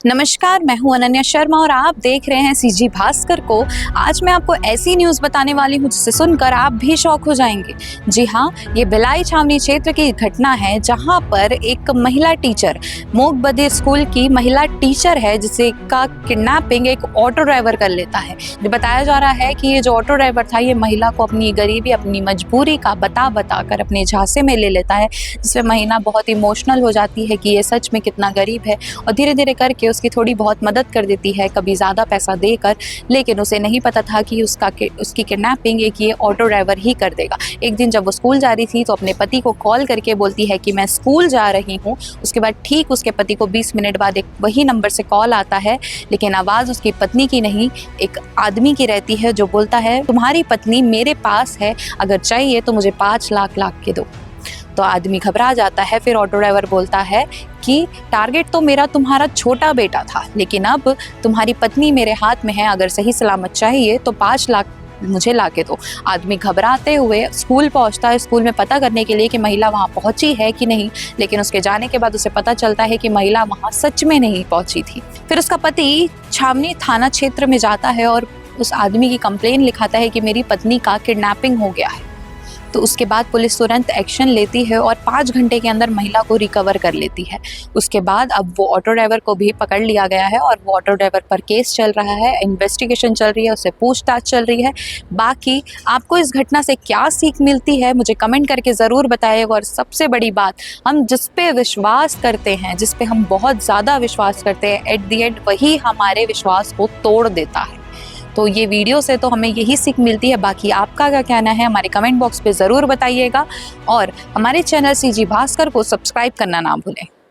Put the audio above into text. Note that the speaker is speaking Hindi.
नमस्कार, मैं हूं अनन्या शर्मा और आप देख रहे हैं सीजी भास्कर को। आज मैं आपको ऐसी न्यूज़ बताने वाली हूं जिसे सुनकर आप भी शॉक हो जाएंगे। जी हां, ये भिलाई छावनी क्षेत्र की घटना है जहां पर एक महिला टीचर, मूक बधिर स्कूल की महिला टीचर है जिसे का किडनैपिंग एक ऑटो ड्राइवर कर लेता है। ये बताया जा रहा है कि ये जो ऑटो ड्राइवर था ये महिला को अपनी गरीबी, अपनी मजबूरी का बता कर अपने झांसे में ले लेता है, जिसमें महिला बहुत इमोशनल हो जाती है कि ये सच में कितना गरीब है और धीरे धीरे करके उसकी थोड़ी बहुत मदद कर देती है, कभी ज़्यादा पैसा देकर। लेकिन उसे नहीं पता था कि उसकी किडनैपिंग एक ये ऑटो ड्राइवर ही कर देगा। एक दिन जब वो स्कूल जा रही थी तो अपने पति को कॉल करके बोलती है कि मैं स्कूल जा रही हूँ। उसके बाद ठीक उसके पति को 20 मिनट बाद एक वही नंबर से कॉल आता है, लेकिन आवाज़ उसकी पत्नी की नहीं, एक आदमी की रहती है जो बोलता है, तुम्हारी पत्नी मेरे पास है, अगर चाहिए तो मुझे 5 लाख के दो। तो आदमी घबरा जाता है। फिर ऑटो ड्राइवर बोलता है कि टारगेट तो मेरा तुम्हारा छोटा बेटा था, लेकिन अब तुम्हारी पत्नी मेरे हाथ में है, अगर सही सलामत चाहिए तो 5 लाख मुझे ला के दो। आदमी घबराते हुए स्कूल पहुंचता है, स्कूल में पता करने के लिए कि महिला वहां पहुंची है कि नहीं, लेकिन उसके जाने के बाद उसे पता चलता है कि महिला वहां सच में नहीं पहुंची थी। फिर उसका पति छावनी थाना क्षेत्र में जाता है और उस आदमी की कंप्लेन लिखाता है कि मेरी पत्नी का किडनैपिंग हो गया है। तो उसके बाद पुलिस तुरंत एक्शन लेती है और 5 घंटे के अंदर महिला को रिकवर कर लेती है। उसके बाद अब वो ऑटो ड्राइवर को भी पकड़ लिया गया है और वो ऑटो ड्राइवर पर केस चल रहा है, इन्वेस्टिगेशन चल रही है, उससे पूछताछ चल रही है। बाकी आपको इस घटना से क्या सीख मिलती है मुझे कमेंट करके ज़रूर बताइएगा। और सबसे बड़ी बात, हम जिस पे विश्वास करते हैं, जिस पे हम बहुत ज़्यादा विश्वास करते हैं, एट द एंड वही हमारे विश्वास को तोड़ देता है। तो ये वीडियो से तो हमें यही सीख मिलती है। बाकी आपका क्या कहना है हमारे कमेंट बॉक्स पे ज़रूर बताइएगा और हमारे चैनल सीजी भास्कर को सब्सक्राइब करना ना भूलें।